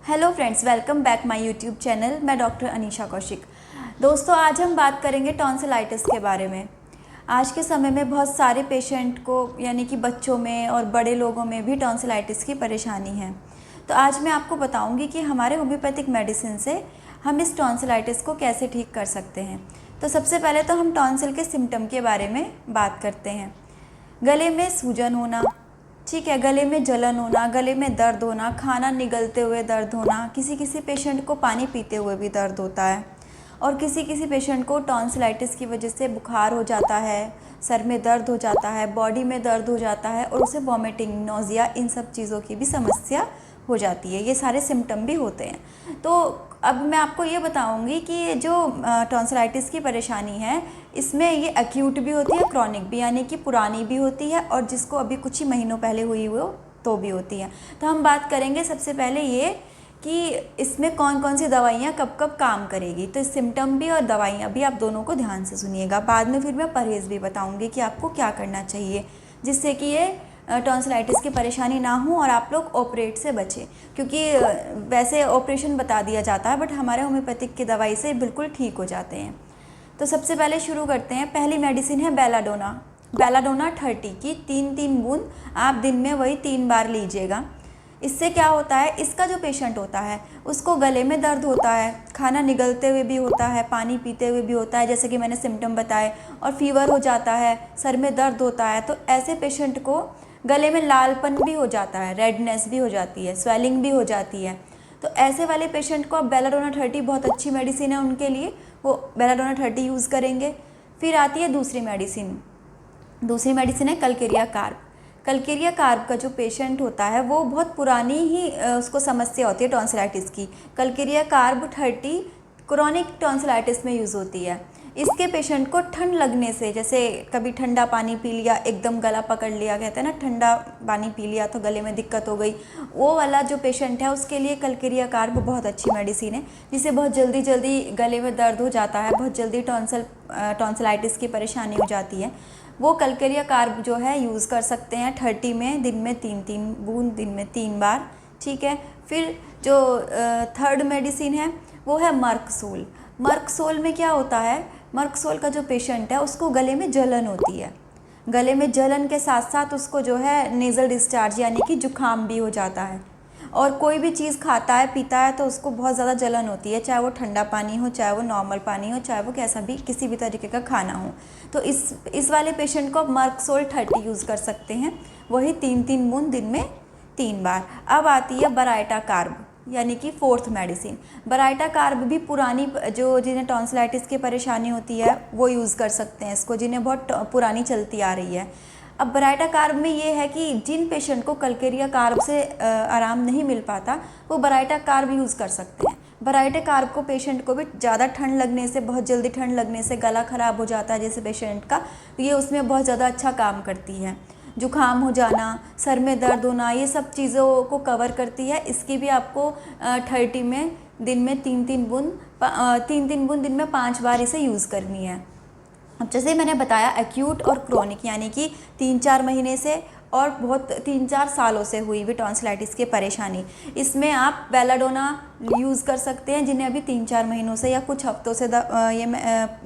Hello friends, welcome back my YouTube channel. मैं doctor Anisha Kaushik. दोस्तों, आज हम बात करेंगे टॉन्सिलाइटिस के बारे में। आज के समय में बहुत सारे पेशेंट को यानी कि बच्चों में और बड़े लोगों में भी टॉन्सिलाइटिस की परेशानी है। तो आज मैं आपको बताऊंगी कि हमारे होम्योपैथिक मेडिसिन से हम इस टॉन्सिलाइटिस को कैसे ठीक कर सकते हैं। तो सबसे पहले तो हम टॉन्सिल के सिम्टम के बारे में बात करते हैं। गले में सूजन होना, ठीक है, गले में जलन होना, गले में दर्द होना, खाना निगलते हुए दर्द होना, किसी किसी पेशेंट को पानी पीते हुए भी दर्द होता है, और किसी किसी पेशेंट को टॉन्सिलाइटिस की वजह से बुखार हो जाता है, सर में दर्द हो जाता है, बॉडी में दर्द हो जाता है और उसे वॉमिटिंग, नोज़िया, इन सब चीज़ों की भी समस्या हो जाती है। ये सारे सिम्टम भी होते हैं। तो अब मैं आपको ये बताऊंगी कि ये जो टॉन्सिलाइटिस की परेशानी है, इसमें ये एक्यूट भी होती है, क्रॉनिक भी, यानी कि पुरानी भी होती है, और जिसको अभी कुछ ही महीनों पहले हुई हो तो भी होती है। तो हम बात करेंगे सबसे पहले ये कि इसमें कौन कौन सी दवाइयाँ कब कब काम करेगी। तो सिम्टम भी और दवाइयाँ भी आप दोनों को ध्यान से सुनिएगा। बाद में फिर मैं परहेज़ भी बताऊँगी कि आपको क्या करना चाहिए जिससे कि ये टॉन्सिलाइटिस की परेशानी ना हो और आप लोग ऑपरेट से बचें। क्योंकि वैसे ऑपरेशन बता दिया जाता है, बट हमारे होम्योपैथिक की दवाई से बिल्कुल ठीक हो जाते हैं। तो सबसे पहले शुरू करते हैं। पहली मेडिसिन है बेलाडोना। बेलाडोना 30 की 3-3 बूंद आप दिन में वही 3 बार लीजिएगा। इससे क्या होता है, इसका जो पेशेंट होता है उसको गले में दर्द होता है, खाना निगलते हुए भी होता है, पानी पीते हुए भी होता है, जैसे कि मैंने सिम्टम बताए, और फीवर हो जाता है, सर में दर्द होता है। तो ऐसे पेशेंट को गले में लालपन भी हो जाता है, रेडनेस भी हो जाती है, स्वेलिंग भी हो जाती है। तो ऐसे वाले पेशेंट को अब बेलाडोना 30 बहुत अच्छी मेडिसिन है उनके लिए, वो बेलाडोना 30 यूज़ करेंगे। फिर आती है दूसरी मेडिसिन है कलकेरिया कार्ब। कलकेरिया कार्ब का जो पेशेंट होता है वो बहुत पुरानी ही उसको समस्या होती है टॉन्सिलाइटिस की। कलकेरिया कार्ब 30 क्रॉनिक टॉन्सिलाइटिस में यूज़ होती है। इसके पेशेंट को ठंड लगने से, जैसे कभी ठंडा पानी पी लिया, एकदम गला पकड़ लिया, कहते हैं ना, ठंडा पानी पी लिया तो गले में दिक्कत हो गई, वो वाला जो पेशेंट है उसके लिए कलकेरिया कार्ब बहुत अच्छी मेडिसिन है, जिससे बहुत जल्दी जल्दी गले में दर्द हो जाता है, बहुत जल्दी टॉन्सिलाइटिस की परेशानी हो जाती है। वो कलकेरिया कार्ब जो है यूज़ कर सकते हैं 30 में, दिन में 3-3 बूंद, दिन में 3 बार, ठीक है। फिर जो थर्ड मेडिसिन है वो है मर्कसोल। मर्कसोल में क्या होता है, मर्कसोल का जो पेशेंट है उसको गले में जलन होती है। गले में जलन के साथ साथ उसको जो है नेज़ल डिस्चार्ज यानी कि जुकाम भी हो जाता है, और कोई भी चीज़ खाता है पीता है तो उसको बहुत ज़्यादा जलन होती है, चाहे वो ठंडा पानी हो, चाहे वो नॉर्मल पानी हो, चाहे वो कैसा भी किसी भी तरीके का खाना हो। तो इस वाले पेशेंट को आप मर्कसोल 30 यूज़ कर सकते हैं, वही 3-3 बूंद, दिन में 3 बार। अब आती है बराइटा कार्ब, यानी कि फोर्थ मेडिसिन। बराइटा कार्ब भी पुरानी, जो जिन्हें टॉन्सिलाइटिस की परेशानी होती है वो यूज़ कर सकते हैं इसको, जिन्हें बहुत पुरानी चलती आ रही है। अब बराइटा कार्ब में ये है कि जिन पेशेंट को कलकेरिया कार्ब से आराम नहीं मिल पाता वो बराइटा कार्ब यूज़ कर सकते हैं। बराइटा कार्ब को पेशेंट को भी ज़्यादा ठंड लगने से, बहुत जल्दी ठंड लगने से गला ख़राब हो जाता है जैसे पेशेंट का, तो ये उसमें बहुत ज़्यादा अच्छा काम करती है। जुकाम हो जाना, सर में दर्द होना, ये सब चीज़ों को कवर करती है। इसकी भी आपको 30 में दिन में 3-3 बूंद, दिन में 5 बार इसे यूज़ करनी है। अब जैसे मैंने बताया, एक्यूट और क्रॉनिक यानी कि 3-4 महीने से और बहुत 3-4 सालों से हुई हुई टॉन्सिलाइटिस की परेशानी, इसमें आप बेलाडोना यूज़ कर सकते हैं जिन्हें अभी 3-4 महीनों से या कुछ हफ्तों से ये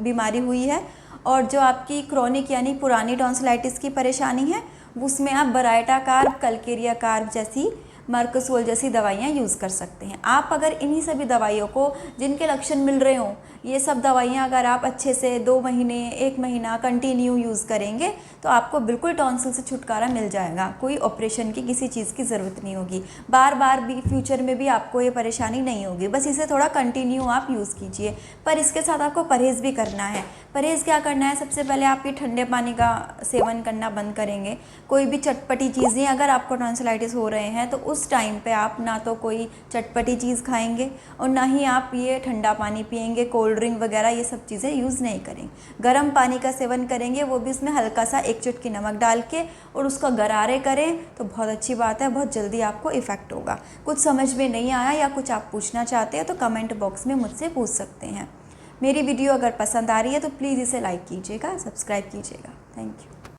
बीमारी हुई है। और जो आपकी क्रॉनिक यानी पुरानी टॉन्सिलाइटिस की परेशानी है उसमें आप बराइटा कार्ब, कलकेरिया कार्ब जैसी, मर्कसोल जैसी दवाइयाँ यूज़ कर सकते हैं। आप अगर इन्हीं सभी दवाइयों को, जिनके लक्षण मिल रहे हों, ये सब दवाइयाँ अगर आप अच्छे से 2 महीने, 1 महीना कंटिन्यू यूज़ करेंगे तो आपको बिल्कुल टॉन्सिल से छुटकारा मिल जाएगा। कोई ऑपरेशन की, किसी चीज़ की ज़रूरत नहीं होगी। बार बार भी फ्यूचर में भी आपको ये परेशानी नहीं होगी। बस इसे थोड़ा कंटिन्यू आप यूज़ कीजिए, पर इसके साथ आपको परहेज़ भी करना है। परहेज़ क्या करना है, सबसे पहले आप ये ठंडे पानी का सेवन करना बंद करेंगे। कोई भी चटपटी चीज़ें, अगर आपको टॉन्सिलाइटिस हो रहे हैं तो उस टाइम पे आप ना तो कोई चटपटी चीज़ खाएंगे और ना ही आप ये ठंडा पानी पिएंगे, कोल्ड ड्रिंक वगैरह ये सब चीज़ें यूज़ नहीं करेंगे। गर्म पानी का सेवन करेंगे, वो भी उसमें हल्का सा 1 चुटकी नमक डाल के, और उसका गरारे करें तो बहुत अच्छी बात है, बहुत जल्दी आपको इफ़ेक्ट होगा। कुछ समझ में नहीं आया या कुछ आप पूछना चाहते हैं तो कमेंट बॉक्स में मुझसे पूछ सकते हैं। मेरी वीडियो अगर पसंद आ रही है तो प्लीज़ इसे लाइक कीजिएगा, सब्सक्राइब कीजिएगा। Thank you.